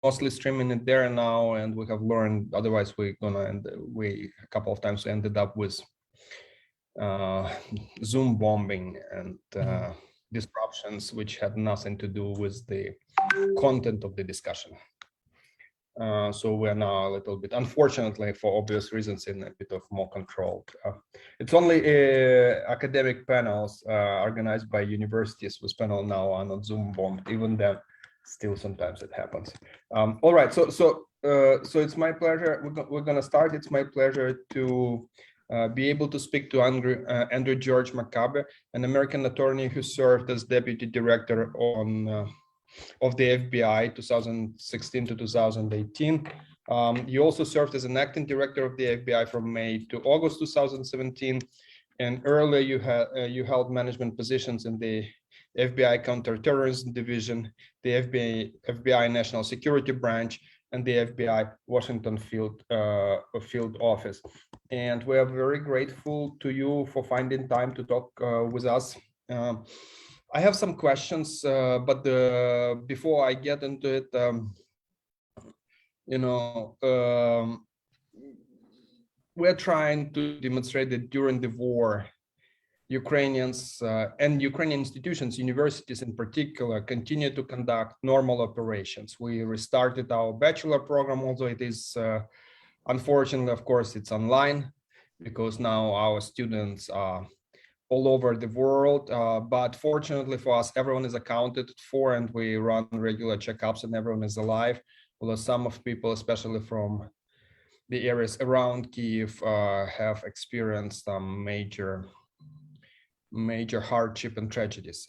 mostly streaming it there now, and we have learned otherwise we a couple of times ended up with Zoom bombing and disruptions which had nothing to do with the content of the discussion. So we're now a little bit, unfortunately, for obvious reasons, in a bit of more controlled. It's only academic panels organized by universities whose panel now are not Zoom bombed. Even then, still sometimes it happens. All right, so it's my pleasure. We're going to start. It's my pleasure to be able to speak to Andrew George McCabe, an American attorney who served as deputy director of the FBI 2016 to 2018. He also served as an acting director of the FBI from May to August 2017. And earlier you held management positions in the FBI Counterterrorism Division, the FBI National Security Branch, and the FBI Washington field office. And we are very grateful to you for finding time to talk with us. I have some questions, but before I get into it, we're trying to demonstrate that during the war, Ukrainians and Ukrainian institutions, universities in particular, continue to conduct normal operations. We restarted our bachelor program, although it is, unfortunately, of course, it's online, because now our students are all over the world, but fortunately for us, everyone is accounted for, and we run regular checkups, and everyone is alive. Although some of people, especially from the areas around Kiev, have experienced some major hardship and tragedies.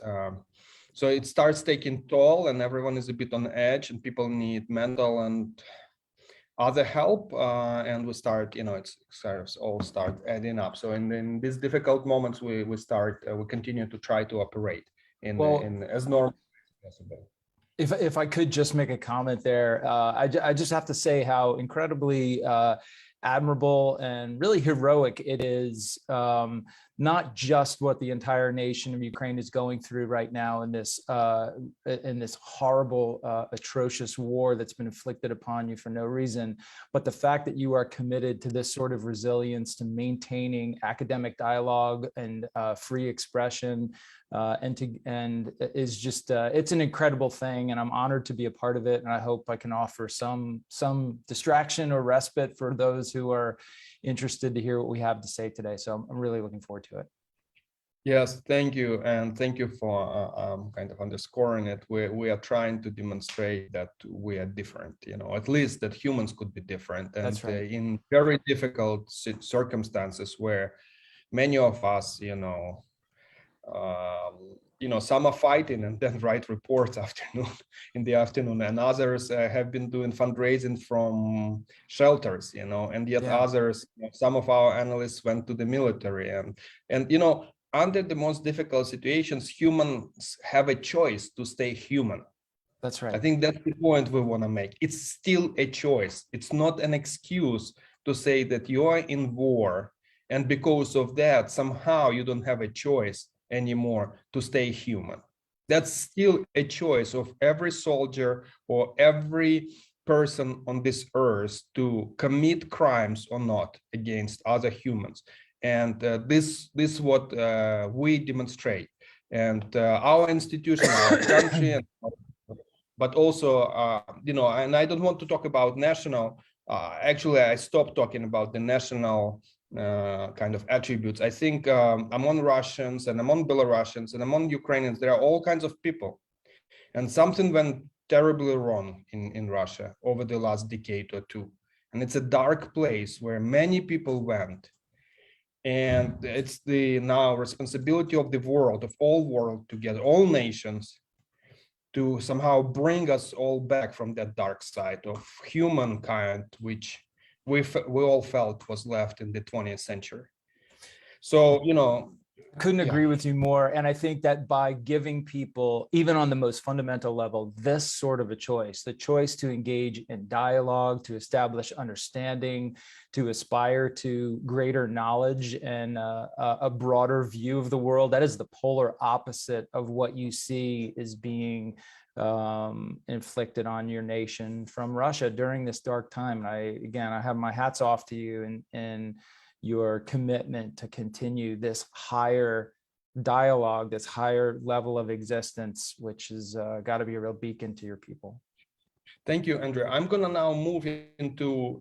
So it starts taking toll, and everyone is a bit on edge, and people need mental and other help, and we start, it's sort of all start adding up. So in these difficult moments, we continue to try to operate in as normal as possible. If I could just make a comment there, I just have to say how incredibly admirable and really heroic it is, not just what the entire nation of Ukraine is going through right now in this horrible, atrocious war that's been inflicted upon you for no reason, but the fact that you are committed to this sort of resilience, to maintaining academic dialogue and free expression, and is just it's an incredible thing, and I'm honored to be a part of it, and I hope I can offer some distraction or respite for those who are interested to hear what we have to say today. So I'm really looking forward to it. Yes, thank you, and thank you for kind of underscoring it. We are trying to demonstrate that we are different, at least that humans could be different, and that's right. In very difficult circumstances where many of us, some are fighting and then write reports in the afternoon, and others have been doing fundraising from shelters, and yet others, some of our analysts went to the military, and under the most difficult situations, humans have a choice to stay human. That's right. I think that's the point we want to make. It's still a choice. It's not an excuse to say that you are in war, and because of that, somehow you don't have a choice anymore to stay human. That's still a choice of every soldier or every person on this earth to commit crimes or not against other humans. And this is what we demonstrate. And our institution, our country, but also, and I don't want to talk about national, actually, I stopped talking about the national kind of attributes. I think among Russians and among Belarusians and among Ukrainians, there are all kinds of people. And something went terribly wrong in Russia over the last decade or two. And it's a dark place where many people went. And it's the now responsibility of the world, of all world together, all nations, to somehow bring us all back from that dark side of humankind, which we all felt was left in the 20th century. So, couldn't agree with you more. And I think that by giving people, even on the most fundamental level, this sort of a choice, the choice to engage in dialogue, to establish understanding, to aspire to greater knowledge and a broader view of the world, that is the polar opposite of what you see is being inflicted on your nation from Russia during this dark time. And I have my hats off to you and your commitment to continue this higher dialogue, this higher level of existence, which has got to be a real beacon to your people. Thank you, Andrew. I'm going to now move into,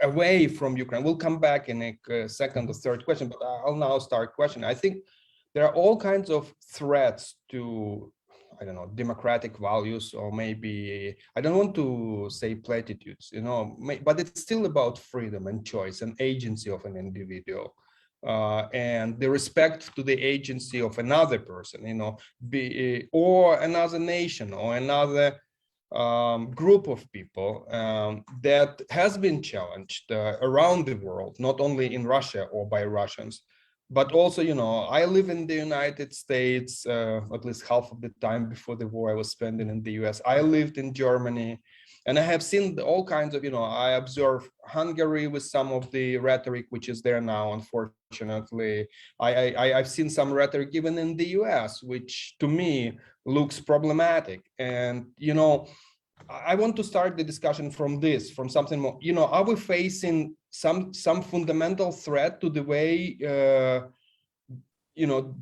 away from Ukraine. We'll come back in a second or third question, but I'll now start questioning. I think there are all kinds of threats to, I don't know, democratic values, or maybe, I don't want to say platitudes, but it's still about freedom and choice and agency of an individual. And the respect to the agency of another person, or another nation or another group of people that has been challenged around the world, not only in Russia or by Russians, but also, I live in the United States, at least half of the time before the war I was spending in the US. I lived in Germany, and I have seen all kinds of, I observe Hungary with some of the rhetoric which is there now, unfortunately. I've seen some rhetoric even in the US, which to me looks problematic. And, I want to start the discussion from something more, are we facing some fundamental threat to the way,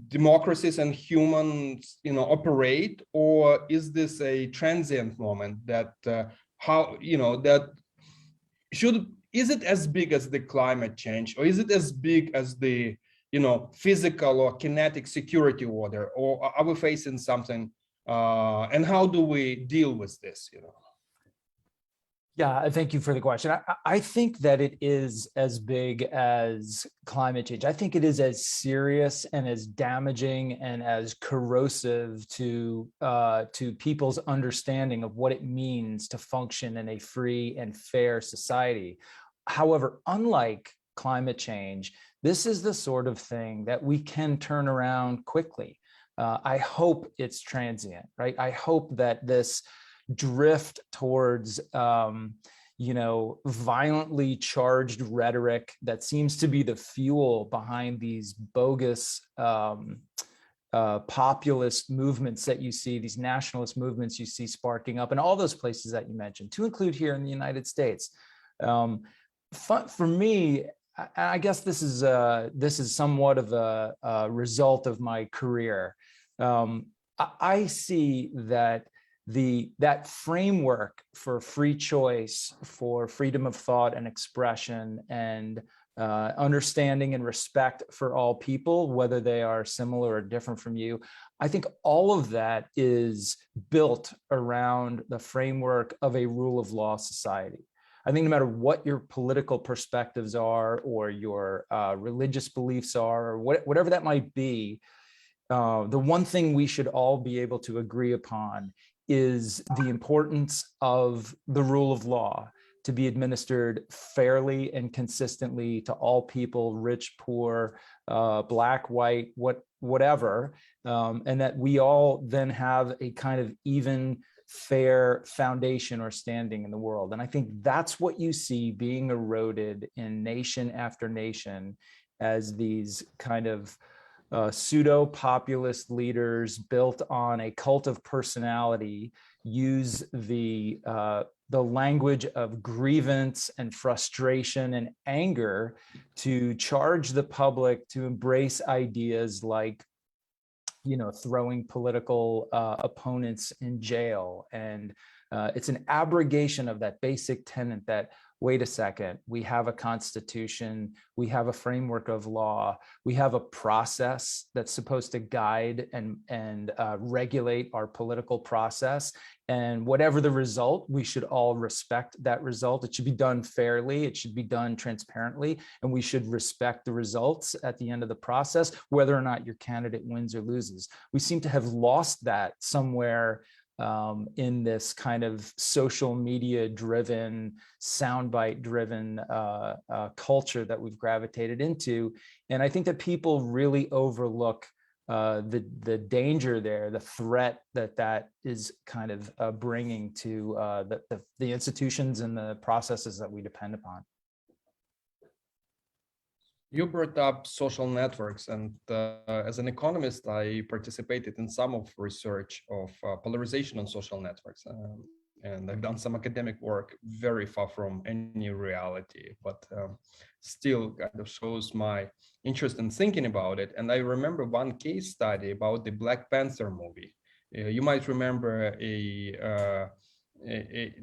democracies and humans, operate, or is this a transient moment that, is it as big as the climate change, or is it as big as the, physical or kinetic security order, or are we facing something, and how do we deal with this, Yeah, thank you for the question. I think that it is as big as climate change. I think it is as serious and as damaging and as corrosive to people's understanding of what it means to function in a free and fair society. However, unlike climate change, this is the sort of thing that we can turn around quickly. I hope it's transient, right? I hope that this drift towards violently charged rhetoric that seems to be the fuel behind these bogus populist movements that you see, these nationalist movements you see sparking up in all those places that you mentioned, to include here in the United States. For me, I guess this is somewhat of a result of my career. I see that that framework for free choice, for freedom of thought and expression, and understanding and respect for all people, whether they are similar or different from you, I think all of that is built around the framework of a rule of law society. I think no matter what your political perspectives are, or your religious beliefs are, or whatever that might be, the one thing we should all be able to agree upon is the importance of the rule of law to be administered fairly and consistently to all people, rich, poor, black, white, whatever, and that we all then have a kind of even, fair foundation or standing in the world. And I think that's what you see being eroded in nation after nation, as these kind of pseudo-populist leaders built on a cult of personality use the language of grievance and frustration and anger to charge the public to embrace ideas like, throwing political opponents in jail. And it's an abrogation of that basic tenet that, wait a second, we have a constitution, we have a framework of law, we have a process that's supposed to guide and regulate our political process. And whatever the result, we should all respect that result. It should be done fairly, it should be done transparently, and we should respect the results at the end of the process, whether or not your candidate wins or loses. We seem to have lost that somewhere in this kind of social media driven, soundbite driven culture that we've gravitated into. And I think that people really overlook the danger there, the threat that is kind of bringing to the institutions and the processes that we depend upon. You brought up social networks, and as an economist, I participated in some of research of polarization on social networks, and I've done some academic work very far from any reality, but still kind of shows my interest in thinking about it. And I remember one case study about the Black Panther movie. You might remember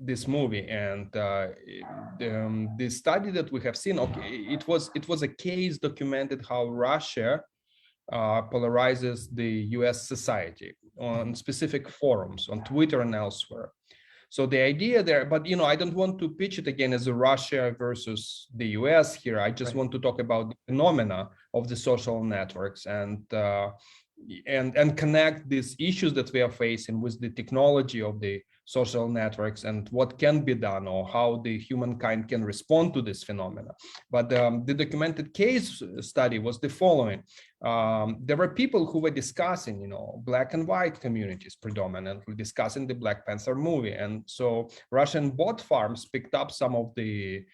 this movie, and the study that we have seen, okay, it was a case documented how Russia polarizes the US society on specific forums on Twitter and elsewhere. So the idea there, but I don't want to pitch it again as a Russia versus the US here. I just want to talk about the phenomena of the social networks and connect these issues that we are facing with the technology of the social networks and what can be done or how the humankind can respond to this phenomena. But the documented case study was the following. There were people who were discussing, black and white communities predominantly discussing the Black Panther movie. And so Russian bot farms picked up some of the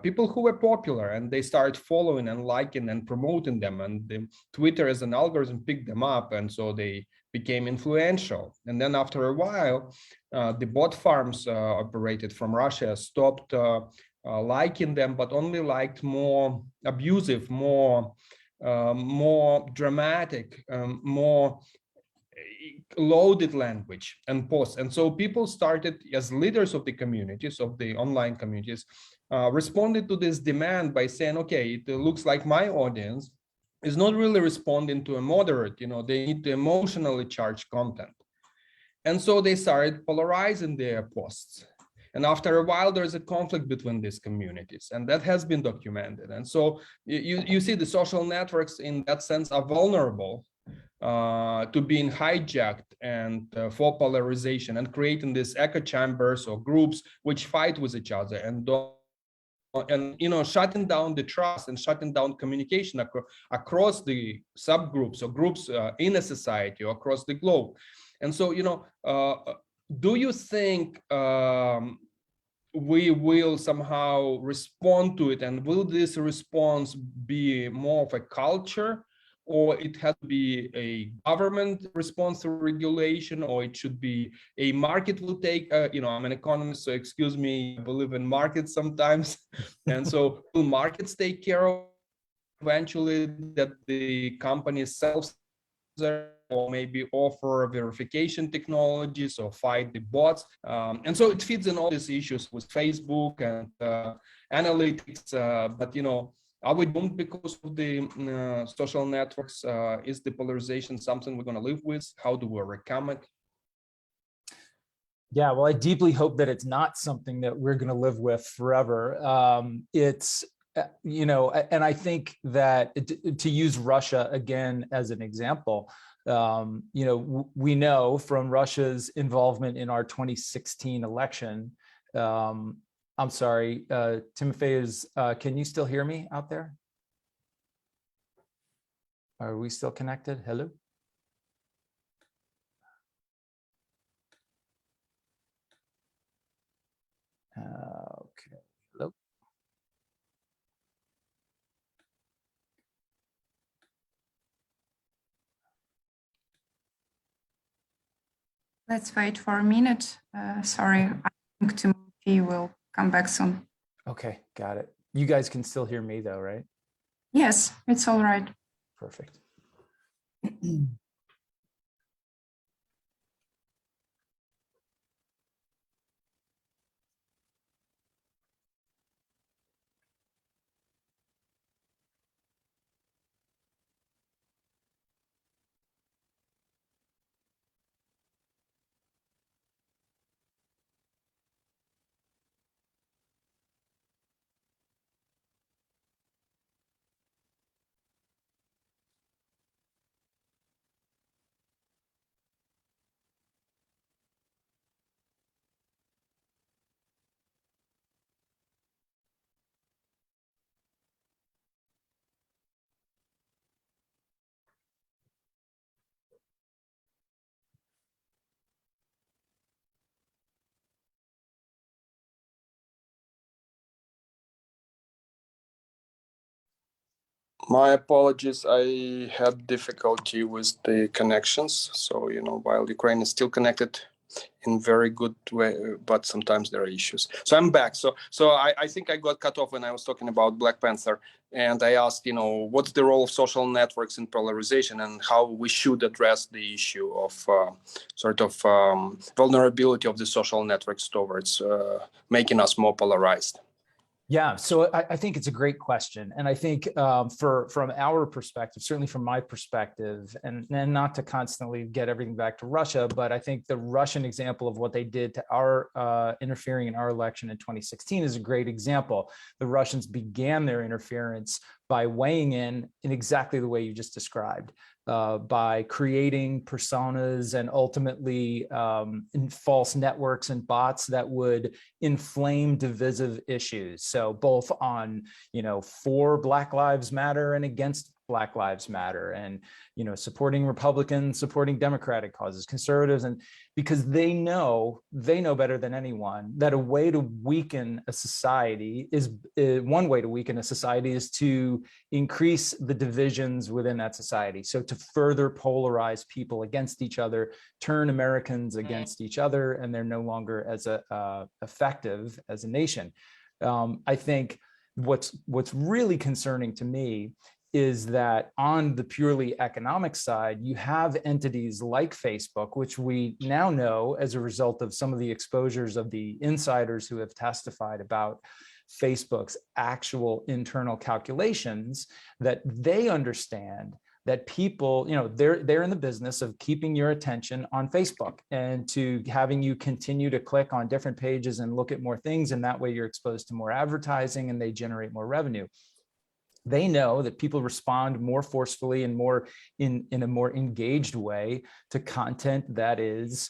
people who were popular, and they started following and liking and promoting them, and the Twitter as an algorithm picked them up, and so they became influential. And then after a while, the bot farms operated from Russia stopped liking them, but only liked more abusive, more dramatic, more loaded language and posts. And so people started, as leaders of the communities, of the online communities, responded to this demand by saying, okay, it looks like my audience is not really responding to a moderate, they need to emotionally charged content. And so they started polarizing their posts. And after a while, there's a conflict between these communities, and that has been documented. And so you see the social networks in that sense are vulnerable to being hijacked and for polarization and creating these echo chambers or groups which fight with each other and shutting down the trust and shutting down communication across the subgroups or groups in a society or across the globe. And so, do you think we will somehow respond to it, and will this response be more of a culture, or it has to be a government response to regulation, or it should be a market will take, I'm an economist, so excuse me, I believe in markets sometimes. And so will markets take care of eventually that the companies self or maybe offer verification technologies or fight the bots. And so it fits in all these issues with Facebook and analytics, but are we doomed because of the social networks? Is the polarization something we're going to live with? How do we overcome it? Yeah, well, I deeply hope that it's not something that we're going to live with forever. And I think that to use Russia again as an example, we know from Russia's involvement in our 2016 election. I'm sorry, Tymofiy, can you still hear me out there? Are we still connected? Hello? Okay, hello? Let's wait for a minute. Sorry, I think Timothy will come back soon. Okay, got it. You guys can still hear me though, right? Yes, it's all right. Perfect. My apologies. I had difficulty with the connections. So, while Ukraine is still connected in very good way, but sometimes there are issues. So I'm back. So I think I got cut off when I was talking about Black Panther. And I asked, what's the role of social networks in polarization and how we should address the issue of vulnerability of the social networks towards making us more polarized. Yeah, so I think it's a great question. And I think from our perspective, certainly from my perspective, and not to constantly get everything back to Russia, but I think the Russian example of what they did to our interfering in our election in 2016 is a great example. The Russians began their interference by weighing in exactly the way you just described. By creating personas and ultimately false networks and bots that would inflame divisive issues. So both on, for Black Lives Matter and against Black Lives Matter, and supporting Republicans, supporting Democratic causes, conservatives, and because they know better than anyone that a way to weaken a society is one way to weaken a society is to increase the divisions within that society. So to further polarize people against each other, turn Americans against each other, and they're no longer as effective as a nation. I think what's really concerning to me is that on the purely economic side, you have entities like Facebook, which we now know as a result of some of the exposures of the insiders who have testified about Facebook's actual internal calculations, that they understand that people, they're in the business of keeping your attention on Facebook and to having you continue to click on different pages and look at more things. And that way you're exposed to more advertising and they generate more revenue. They know that people respond more forcefully and more in a more engaged way to content that is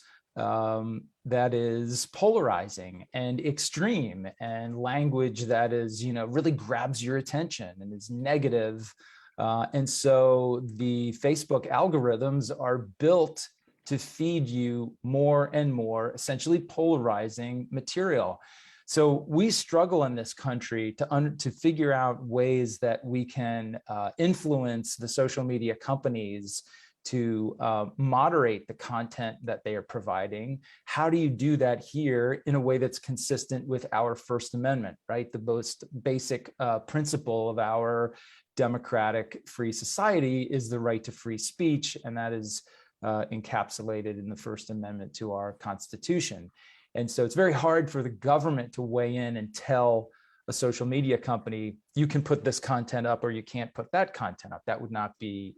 polarizing and extreme, and language that is, really grabs your attention and is negative. And so the Facebook algorithms are built to feed you more and more essentially polarizing material. So we struggle in this country to figure out ways that we can influence the social media companies to moderate the content that they are providing. How do you do that here in a way that's consistent with our First Amendment, right? The most basic principle of our democratic free society is the right to free speech, and that is encapsulated in the First Amendment to our Constitution. And so it's very hard for the government to weigh in and tell a social media company, you can put this content up or you can't put that content up. That would not be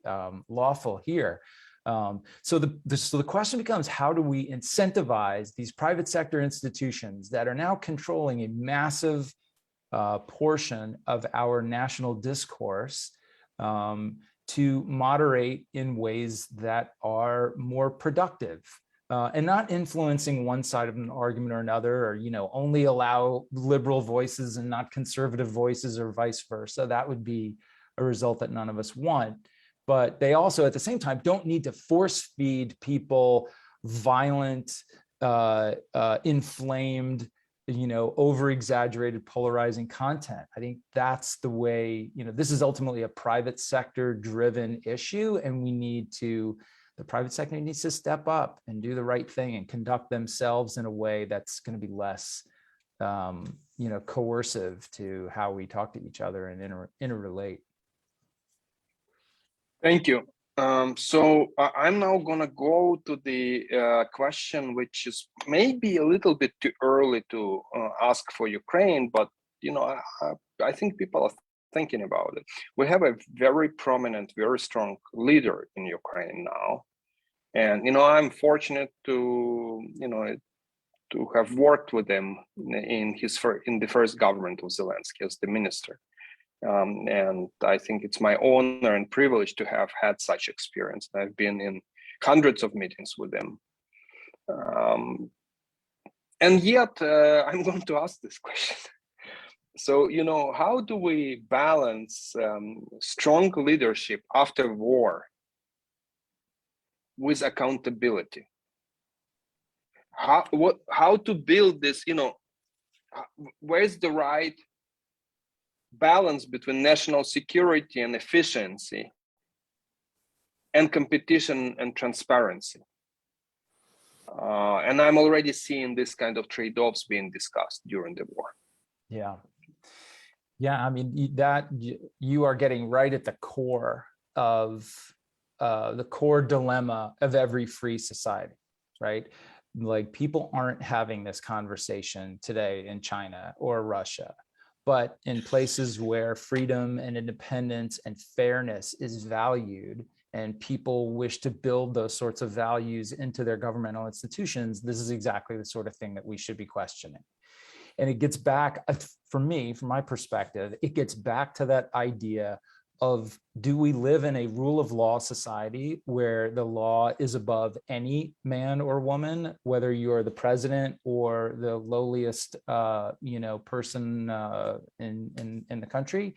lawful here. So the question becomes, how do we incentivize these private sector institutions that are now controlling a massive portion of our national discourse to moderate in ways that are more productive? And not influencing one side of an argument or another, or only allow liberal voices and not conservative voices, or vice versa. That would be a result that none of us want. But they also, at the same time, don't need to force feed people violent, inflamed, over-exaggerated, polarizing content. I think that's the way. This is ultimately a private sector-driven issue, and the private sector needs to step up and do the right thing and conduct themselves in a way that's going to be less, coercive to how we talk to each other and interrelate. Thank you. So I'm now going to go to the question, which is maybe a little bit too early to ask for Ukraine, but I think people are thinking about it. We have a very prominent, very strong leader in Ukraine now, and I'm fortunate to to have worked with him in the first government of Zelensky as the minister. And I think it's my honor and privilege to have had such experience. I've been in hundreds of meetings with him. And yet, I'm going to ask this question. So, how do we balance strong leadership after war with accountability? How to build this, where's the right balance between national security and efficiency and competition and transparency. And I'm already seeing this kind of trade-offs being discussed during the war. Yeah. Yeah, I mean, you are getting right at the core of the core dilemma of every free society, right? Like, people aren't having this conversation today in China or Russia, but in places where freedom and independence and fairness is valued, and people wish to build those sorts of values into their governmental institutions, this is exactly the sort of thing that we should be questioning. And it gets back, for me, from my perspective, it gets back to that idea of, do we live in a rule of law society where the law is above any man or woman, whether you're the president or the lowliest person in the country?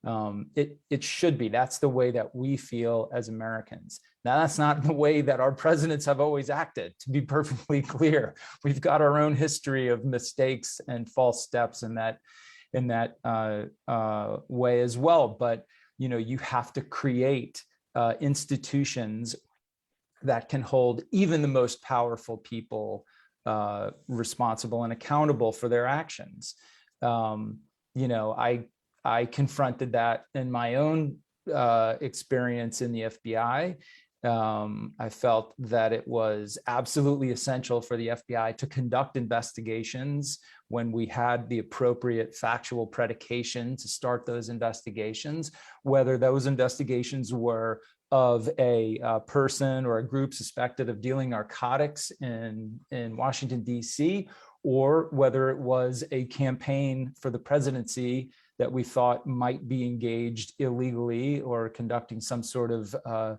It should be. That's the way that we feel as Americans. Now, that's not the way that our presidents have always acted, to be perfectly clear. We've got our own history of mistakes and false steps in that way as well. But you have to create institutions that can hold even the most powerful people responsible and accountable for their actions. I confronted that in my own experience in the FBI. I felt that it was absolutely essential for the FBI to conduct investigations when we had the appropriate factual predication to start those investigations, whether those investigations were of a person or a group suspected of dealing narcotics in Washington, D.C., or whether it was a campaign for the presidency that we thought might be engaged illegally or conducting some sort of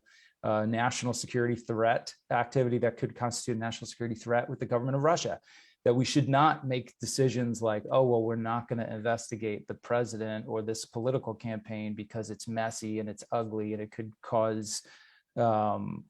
national security threat activity that could constitute a national security threat with the government of Russia. That we should not make decisions like, oh, well, we're not going to investigate the president or this political campaign because it's messy and it's ugly and it could cause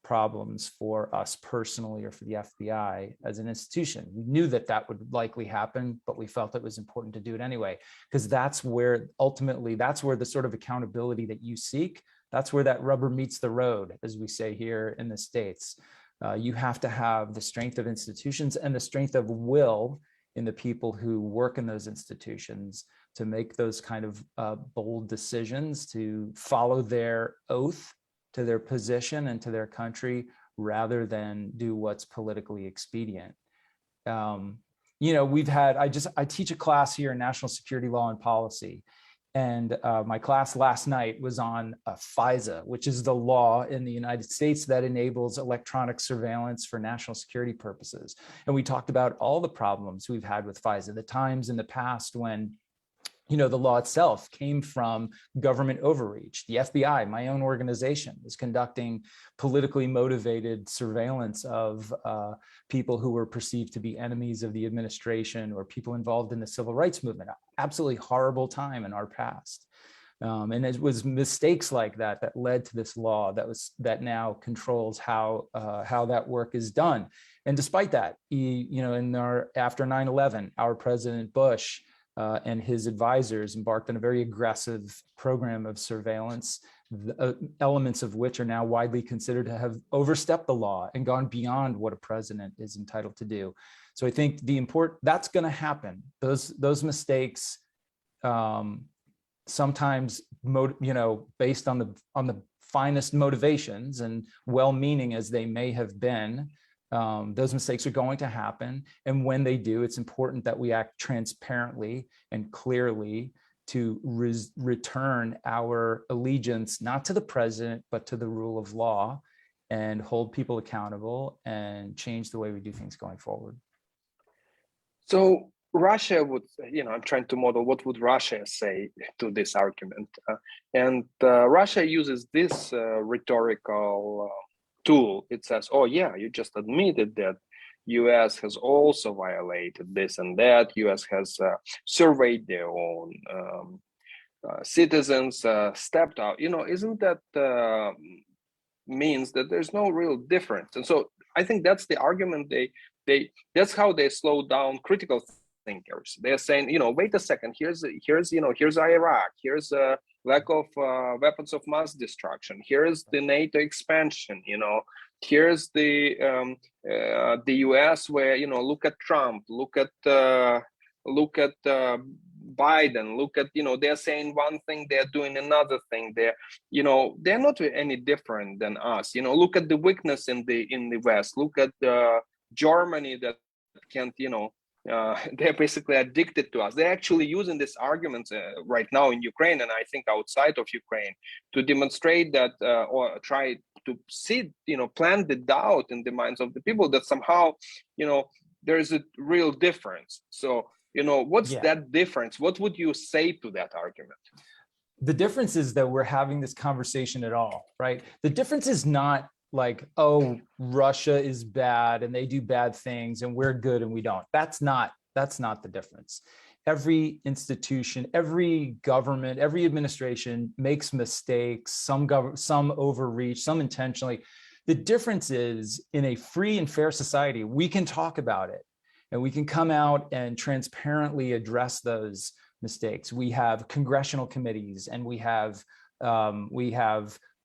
problems for us personally or for the FBI as an institution. We knew that that would likely happen, but we felt it was important to do it anyway, because that's where ultimately, that's where the sort of accountability that you seek, that's where that rubber meets the road, as we say here in the States. You have to have the strength of institutions and the strength of will in the people who work in those institutions to make those kind of bold decisions, to follow their oath to their position and to their country, rather than do what's politically expedient. We've had, I teach a class here in national security law and policy. And my class last night was on FISA, which is the law in the United States that enables electronic surveillance for national security purposes. And we talked about all the problems we've had with FISA, the times in the past when the law itself came from government overreach. The FBI, my own organization, was conducting politically motivated surveillance of people who were perceived to be enemies of the administration or people involved in the civil rights movement. Absolutely horrible time in our past. And it was mistakes like that that led to this law that now controls how that work is done. And despite that, after 9/11, our President Bush and his advisors embarked on a very aggressive program of surveillance, elements of which are now widely considered to have overstepped the law and gone beyond what a president is entitled to do. So I think that's going to happen. Those mistakes, sometimes based on the finest motivations and well-meaning as they may have been, those mistakes are going to happen. And when they do, it's important that we act transparently and clearly to return our allegiance, not to the president, but to the rule of law, and hold people accountable and change the way we do things going forward. So Russia would, I'm trying to model what would Russia say to this argument. Russia uses this rhetorical tool. It says, oh yeah, you just admitted that US has also violated this and that. US has surveyed their own citizens, stepped out. Isn't that means that there's no real difference? And so I think that's the argument. That's how they slow down critical thinkers. They're saying, wait a second, here's Iraq, here's a lack of weapons of mass destruction, here's the NATO expansion, here's the US, where look at Trump, look at Biden, look at they're saying one thing, they're doing another thing. They're not any different than us. Look at the weakness in the West. Look at Germany that can't they're basically addicted to us. They're actually using these arguments right now in Ukraine, and I think outside of Ukraine, to demonstrate that or try to see, plant the doubt in the minds of the people that somehow, there's a real difference. So, what's that difference? What would you say to that argument? The difference is that we're having this conversation at all, right? The difference is not like, oh, Russia is bad and they do bad things and we're good and we don't. That's not the difference. Every institution, every government, every administration makes mistakes, some overreach, some intentionally. The difference is, in a free and fair society, we can talk about it and we can come out and transparently address those mistakes. We have congressional committees, and we have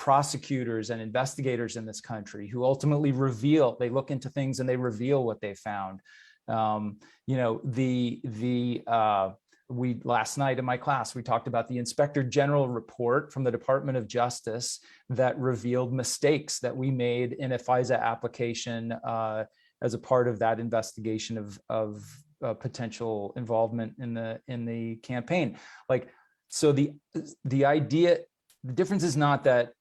prosecutors and investigators in this country who ultimately they look into things and they reveal what they found. Last night in my class, we talked about the Inspector General report from the Department of Justice that revealed mistakes that we made in a FISA application as a part of that investigation of potential involvement in the campaign. So the difference is not that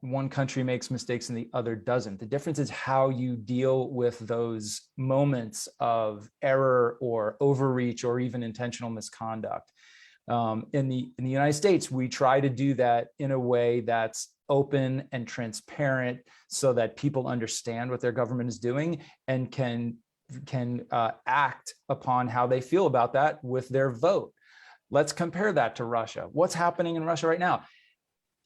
one country makes mistakes and the other doesn't. The difference is how you deal with those moments of error or overreach or even intentional misconduct. In the United States, we try to do that in a way that's open and transparent so that people understand what their government is doing and can act upon how they feel about that with their vote. Let's compare that to Russia. What's happening in Russia right now?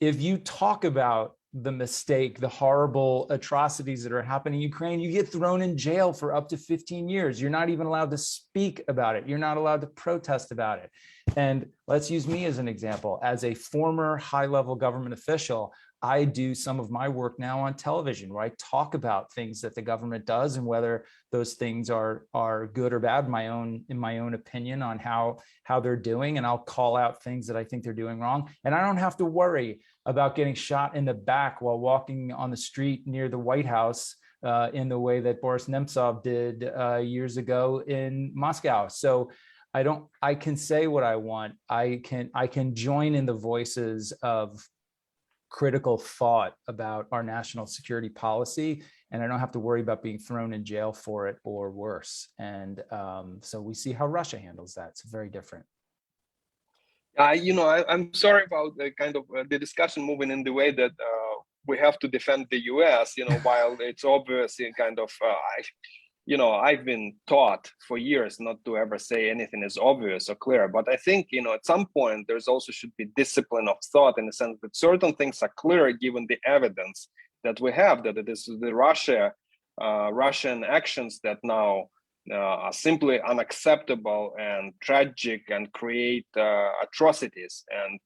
If you talk about the mistake, the horrible atrocities that are happening in Ukraine, you get thrown in jail for up to 15 years. You're not even allowed to speak about it. You're not allowed to protest about it. And let's use me as an example. As a former high-level government official, I do some of my work now on television, where I talk about things that the government does and whether those things are good or bad, in my own opinion on how they're doing. And I'll call out things that I think they're doing wrong. And I don't have to worry about getting shot in the back while walking on the street near the White House in the way that Boris Nemtsov did years ago in Moscow. So I can say what I want. I can join in the voices of critical thought about our national security policy, and I don't have to worry about being thrown in jail for it or worse. And so we see how Russia handles that. It's very different. I'm sorry about the kind of the discussion moving in the way that we have to defend the US, while it's obvious in kind of, I've been taught for years not to ever say anything is obvious or clear. But I think, at some point, there's also should be discipline of thought, in the sense that certain things are clear given the evidence that we have, that it is the Russian actions that now are simply unacceptable and tragic and create atrocities. And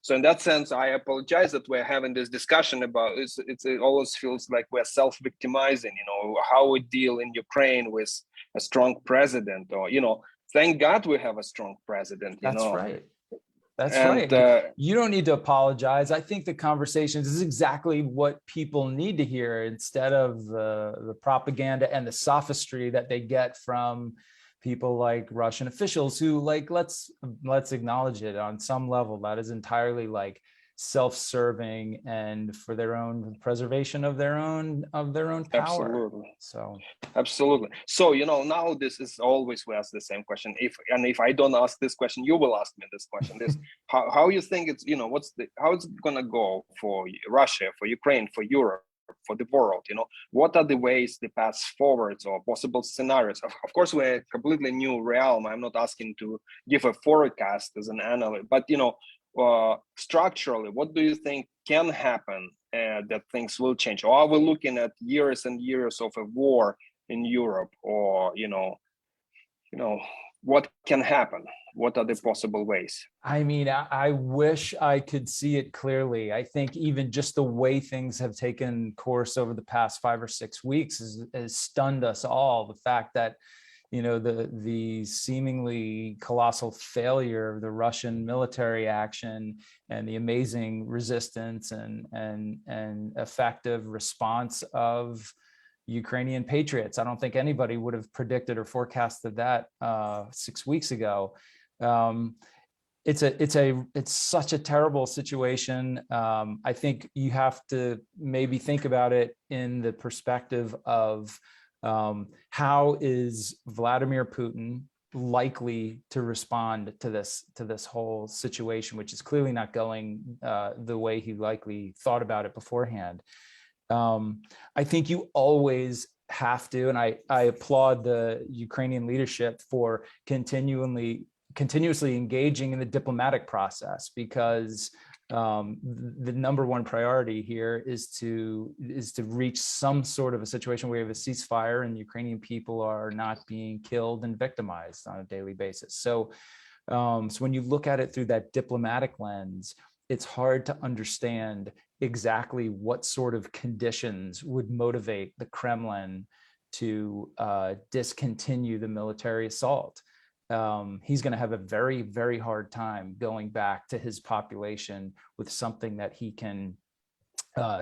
so in that sense, I apologize that we're having this discussion about it always feels like we're self-victimizing, how we deal in Ukraine with a strong president, or, thank God we have a strong president. That's right. That's right. You don't need to apologize. I think the conversations is exactly what people need to hear, instead of the propaganda and the sophistry that they get from people like Russian officials who, let's acknowledge it, on some level that is entirely self-serving and for their own preservation of their own power. Absolutely. So absolutely. So now this is always we ask the same question. If I don't ask this question, you will ask me this question. This how you think it's how it's gonna go for Russia, for Ukraine, for Europe, for the world? What are the ways, the paths forwards, or possible scenarios? Of course, we're a completely new realm. I'm not asking to give a forecast as an analyst, but structurally, what do you think can happen that things will change? Or are we looking at years and years of a war in Europe, or what can happen? What are the possible ways? I mean, I wish I could see it clearly. I think even just the way things have taken course over the past 5 or 6 weeks has stunned us all. The fact that, you know, the seemingly colossal failure of the Russian military action and the amazing resistance and effective response of Ukrainian patriots. I don't think anybody would have predicted or forecasted that 6 weeks ago. It's such a terrible situation. I think you have to maybe think about it in the perspective of how is Vladimir Putin likely to respond to this whole situation, which is clearly not going the way he likely thought about it beforehand. I think you always have to, and I applaud the Ukrainian leadership for continuously engaging in the diplomatic process, because the number one priority here is to reach some sort of a situation where we have a ceasefire and Ukrainian people are not being killed and victimized on a daily basis. So when you look at it through that diplomatic lens, it's hard to understand exactly what sort of conditions would motivate the Kremlin to discontinue the military assault. He's going to have a very, very hard time going back to his population with something that he can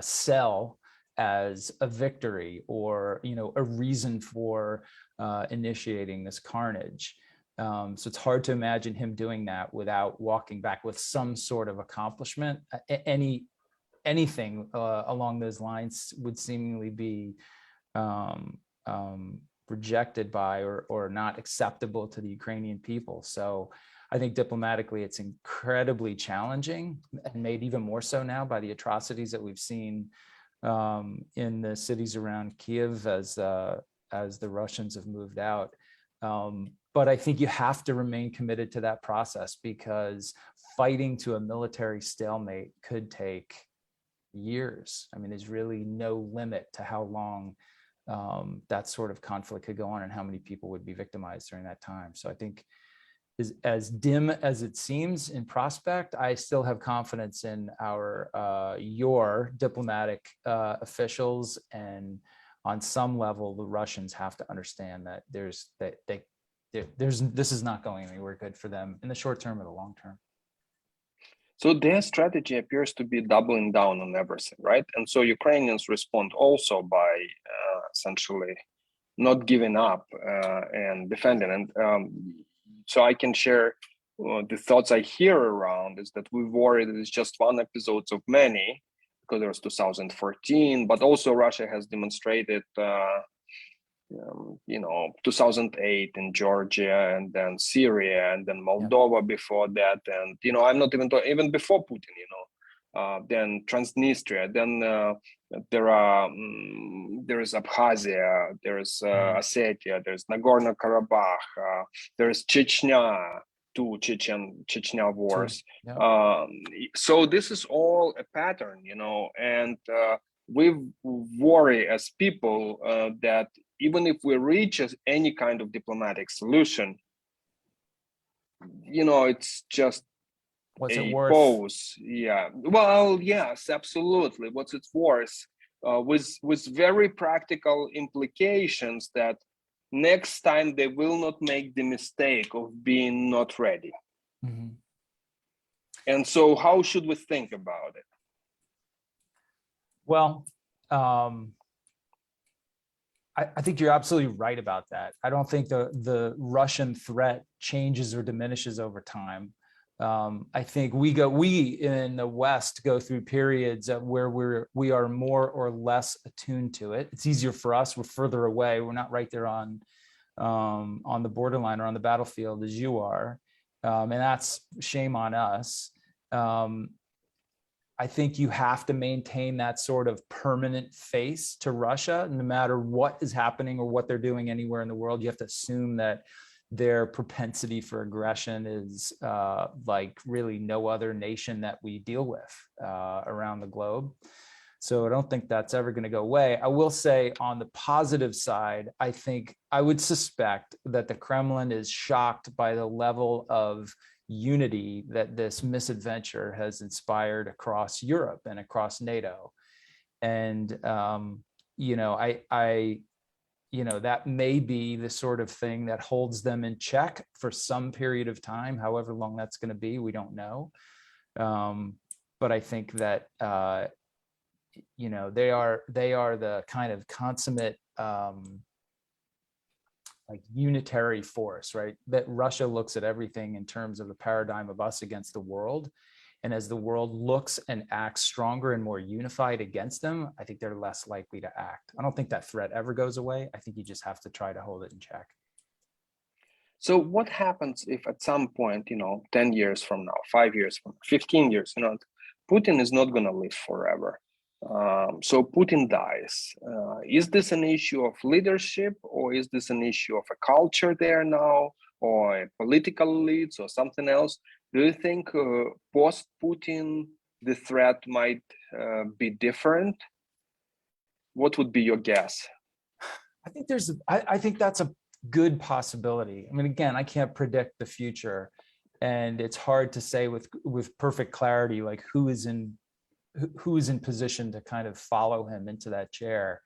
sell as a victory or, you know, a reason for initiating this carnage. So it's hard to imagine him doing that without walking back with some sort of accomplishment. Anything along those lines would seemingly be rejected by or not acceptable to the Ukrainian people. So I think diplomatically it's incredibly challenging, and made even more so now by the atrocities that we've seen in the cities around Kiev as the Russians have moved out. But I think you have to remain committed to that process, because fighting to a military stalemate could take years. I mean, there's really no limit to how long that sort of conflict could go on and how many people would be victimized during that time. So I think as dim as it seems in prospect, I still have confidence in your diplomatic officials, and on some level, the Russians have to understand that this is not going anywhere good for them in the short term or the long term. So their strategy appears to be doubling down on everything, right? And so Ukrainians respond also by essentially not giving up and defending. And so I can share the thoughts I hear around is that we worry that it's just one episode of many, because there was 2014, but also Russia has demonstrated 2008 in Georgia, and then Syria, and then Moldova before that, and I'm not even before Putin, then Transnistria, then there is Abkhazia, there is Ossetia, there is Nagorno-Karabakh, there is Chechnya, two Chechnya wars. So this is all a pattern, and we worry as people that even if we reach any kind of diplomatic solution, it's just what's a it worth? pose. Yeah. Well, yes, absolutely. What's it worth? With very practical implications that next time they will not make the mistake of being not ready. Mm-hmm. And so, how should we think about it? Well, I think you're absolutely right about that. I don't think the Russian threat changes or diminishes over time. I think we in the West go through periods where we are more or less attuned to it. It's easier for us. We're further away. We're not right there on the borderline or on the battlefield as you are, and that's shame on us. I think you have to maintain that sort of permanent face to Russia, no matter what is happening or what they're doing anywhere in the world. You have to assume that their propensity for aggression is like really no other nation that we deal with around the globe. So I don't think that's ever going to go away. I will say on the positive side, I think I would suspect that the Kremlin is shocked by the level of unity that this misadventure has inspired across Europe and across NATO. And, that may be the sort of thing that holds them in check for some period of time, however long that's going to be, we don't know. But I think that, they are the kind of consummate like unitary force, right? That Russia looks at everything in terms of a paradigm of us against the world. And as the world looks and acts stronger and more unified against them, I think they're less likely to act. I don't think that threat ever goes away. I think you just have to try to hold it in check. So what happens if at some point, 10 years from now, 5 years from now, 15 years, Putin is not going to live forever. So Putin dies. Is this an issue of leadership, or is this an issue of a culture there now, or a political elites, or something else? Do you think post-Putin the threat might be different? What would be your guess? I think I think that's a good possibility. I mean, again, I can't predict the future, and it's hard to say with perfect clarity, like who is in position to kind of follow him into that chair.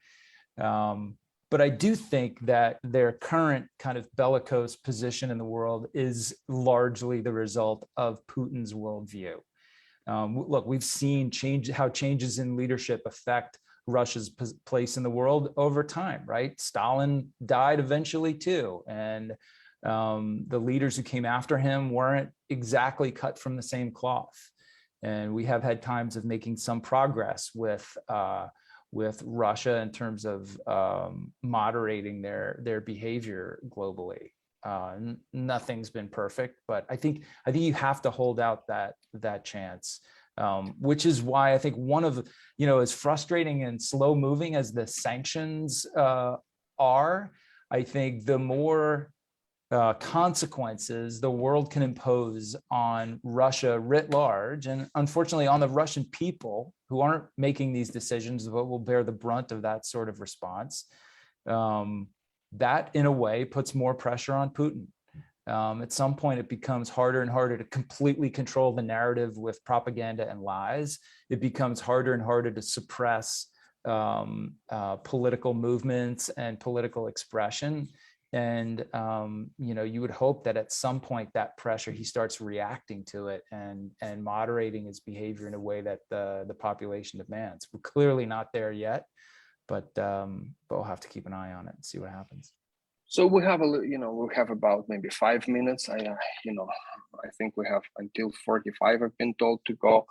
But I do think that their current kind of bellicose position in the world is largely the result of Putin's worldview. Look, we've seen how changes in leadership affect Russia's place in the world over time, right? Stalin died eventually too. And the leaders who came after him weren't exactly cut from the same cloth. And we have had times of making some progress with Russia in terms of moderating their behavior globally. Nothing's been perfect, but I think you have to hold out that chance, which is why I think one of as frustrating and slow moving as the sanctions are, I think the more consequences the world can impose on Russia writ large, and unfortunately on the Russian people who aren't making these decisions, but will bear the brunt of that sort of response. That in a way puts more pressure on Putin. At some point, it becomes harder and harder to completely control the narrative with propaganda and lies. It becomes harder and harder to suppress political movements and political expression. And, you would hope that at some point that pressure, he starts reacting to it and moderating his behavior in a way that the population demands. We're clearly not there yet, but we'll have to keep an eye on it and see what happens. So we have we have about maybe 5 minutes. I think we have until 45, I've been told, to go.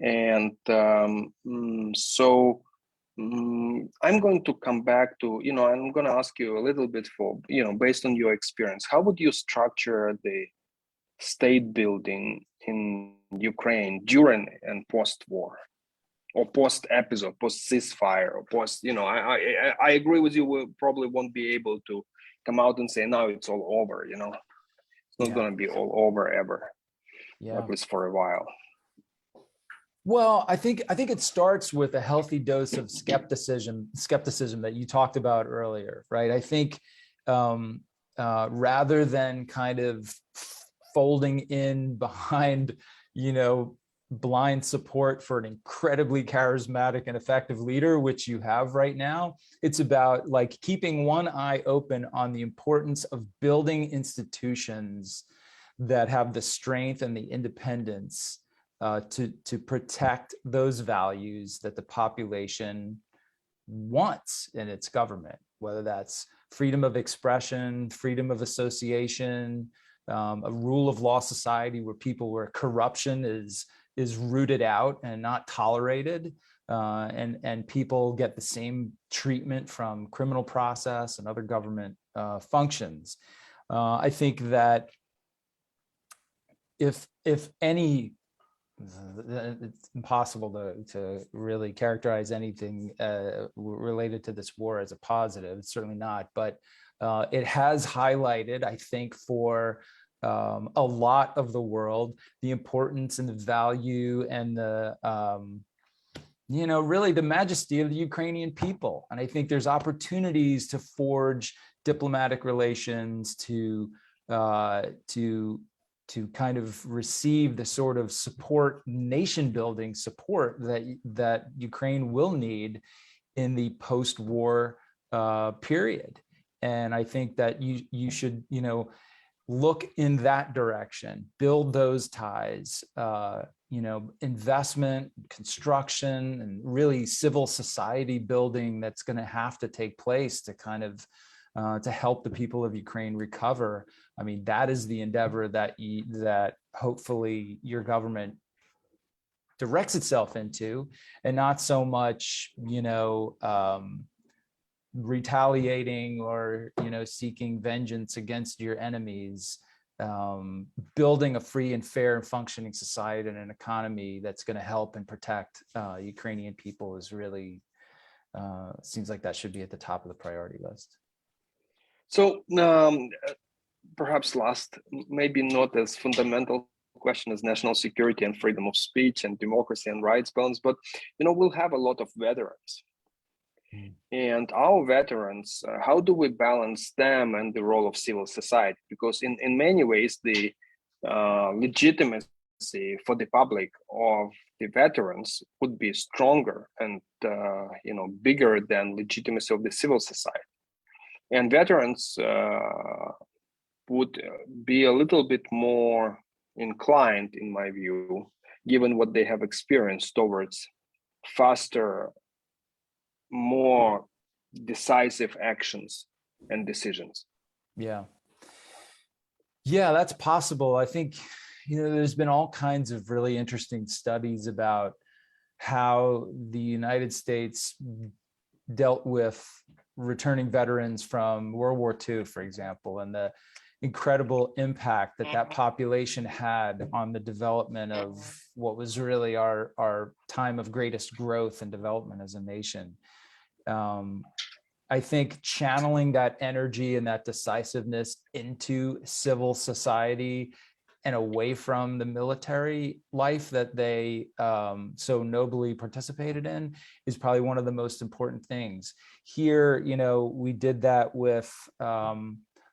And I'm going to come back to, I'm going to ask you a little bit for, based on your experience, how would you structure the state building in Ukraine during and post-war, or post-episode, post-ceasefire, or post, I agree with you, we probably won't be able to come out and say, now it's all over, it's not going to be all over ever, at least for a while. Well, I think it starts with a healthy dose of skepticism that you talked about earlier, right? I think rather than kind of folding in behind, blind support for an incredibly charismatic and effective leader, which you have right now, it's about like keeping one eye open on the importance of building institutions that have the strength and the independence to protect those values that the population wants in its government, whether that's freedom of expression, freedom of association, a rule of law society where corruption is rooted out and not tolerated, and people get the same treatment from criminal process and other government functions. I think that if any, it's impossible to really characterize anything related to this war as a positive. It's certainly not, but it has highlighted, I think, for a lot of the world, the importance and the value and the really the majesty of the Ukrainian people. And I think there's opportunities to forge diplomatic relations, to kind of receive the sort of support, nation building support that Ukraine will need in the post-war period. And I think that you should, look in that direction, build those ties, investment, construction, and really civil society building that's going to have to take place to kind of to help the people of Ukraine recover. I mean, that is the endeavor that hopefully your government directs itself into, and not so much, retaliating or, seeking vengeance against your enemies. Building a free and fair and functioning society and an economy that's going to help and protect Ukrainian people is really, seems like that should be at the top of the priority list. So perhaps last, maybe not as fundamental question as national security and freedom of speech and democracy and rights balance, but we'll have a lot of veterans. And our veterans, how do we balance them and the role of civil society? Because in many ways, the legitimacy for the public of the veterans would be stronger and bigger than legitimacy of the civil society. And veterans would be a little bit more inclined, in my view, given what they have experienced, towards faster, more decisive actions and decisions. Yeah, that's possible. I think, there's been all kinds of really interesting studies about how the United States dealt with returning veterans from World War II, for example, and the incredible impact that population had on the development of what was really our time of greatest growth and development as a nation. I think channeling that energy and that decisiveness into civil society and away from the military life that they so nobly participated in is probably one of the most important things. Here, we did that with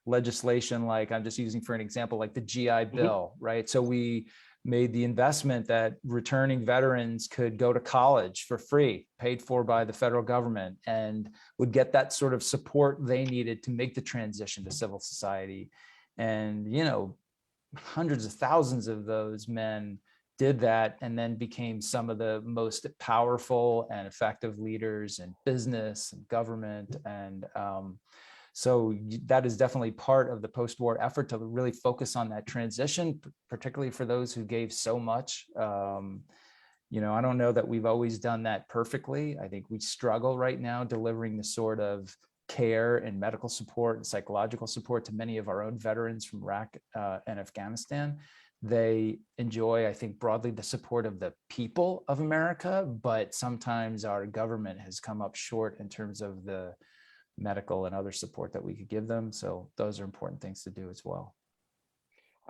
legislation, like I'm just using for an example, like the GI Bill, right? So we made the investment that returning veterans could go to college for free, paid for by the federal government, and would get that sort of support they needed to make the transition to civil society. And, hundreds of thousands of those men did that and then became some of the most powerful and effective leaders in business and government. And so that is definitely part of the post-war effort to really focus on that transition, particularly for those who gave so much. I don't know that we've always done that perfectly. I think we struggle right now delivering the sort of care and medical support and psychological support to many of our own veterans from Iraq and Afghanistan. They enjoy, I think, broadly the support of the people of America, but sometimes our government has come up short in terms of the medical and other support that we could give them. So those are important things to do as well.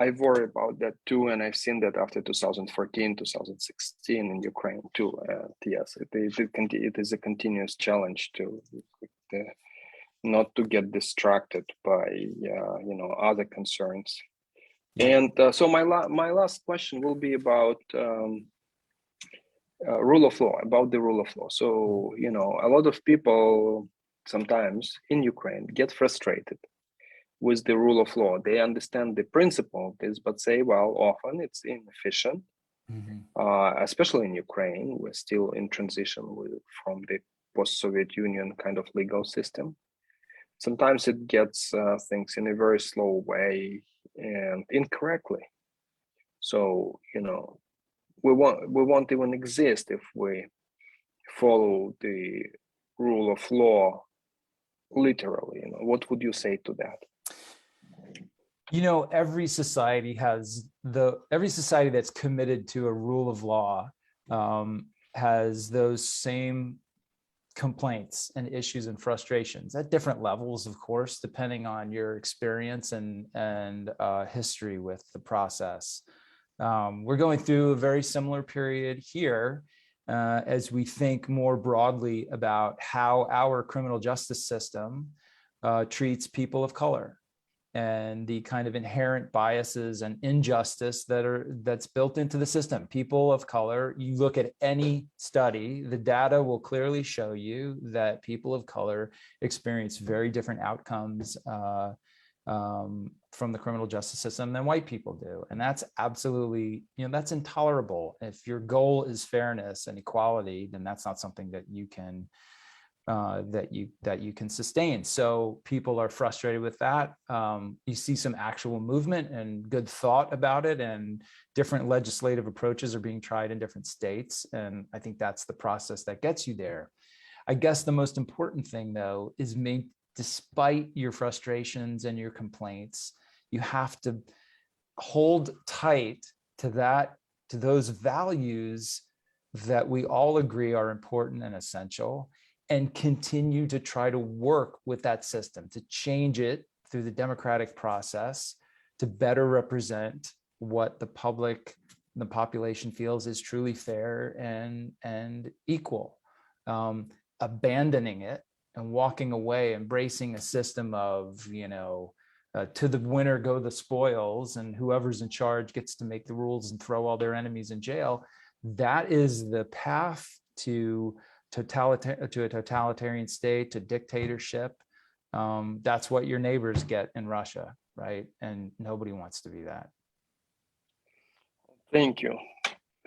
I worry about that too, and I've seen that after 2014, 2016 in Ukraine too. Yes, it is a continuous challenge to not to get distracted by other concerns. And so my last question will be about rule of law, about the rule of law. So a lot of people sometimes in Ukraine get frustrated with the rule of law. They understand the principle of this, but say, well, often it's inefficient, especially in Ukraine. We're still in transition from the post-Soviet Union kind of legal system. Sometimes it gets things in a very slow way and incorrectly. So, we won't even exist if we follow the rule of law literally. What would you say to that? Every society that's committed to a rule of law has those same complaints and issues and frustrations at different levels, of course, depending on your experience and history with the process. We're going through a very similar period here. as we think more broadly about how our criminal justice system treats people of color and the kind of inherent biases and injustice that's built into the system. People of color, you look at any study, the data will clearly show you that people of color experience very different outcomes from the criminal justice system than white people do. And that's absolutely, that's intolerable. If your goal is fairness and equality, then that's not something that you can sustain. So people are frustrated with that. You see some actual movement and good thought about it, and different legislative approaches are being tried in different states. And I think that's the process that gets you there. I guess the most important thing, though, is despite your frustrations and your complaints, you have to hold tight to those values that we all agree are important and essential, and continue to try to work with that system to change it through the democratic process to better represent what the public, the population feels is truly fair and equal. Abandoning it and walking away, embracing a system of, to the winner go the spoils, and whoever's in charge gets to make the rules and throw all their enemies in jail. That is the path to a totalitarian state, to dictatorship. That's what your neighbors get in Russia, right? And nobody wants to be that. Thank you.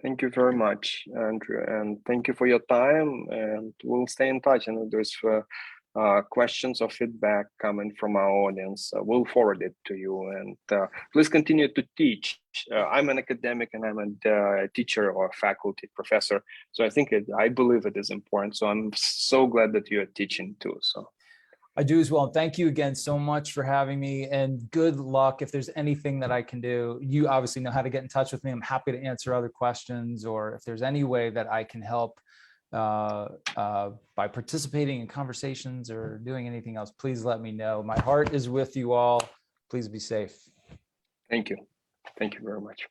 Thank you very much, Andrew, and thank you for your time, and we'll stay in touch. And if there's questions or feedback coming from our audience, we'll forward it to you, and please continue to teach. I'm an academic and I'm a teacher or faculty professor, so I believe it is important. So I'm so glad that you're teaching too. So I do as well. Thank you again so much for having me, and good luck. If there's anything that I can do, you obviously know how to get in touch with me. I'm happy to answer other questions, or if there's any way that I can help by participating in conversations or doing anything else, please let me know. My heart is with you all. Please be safe. Thank you. Thank you very much.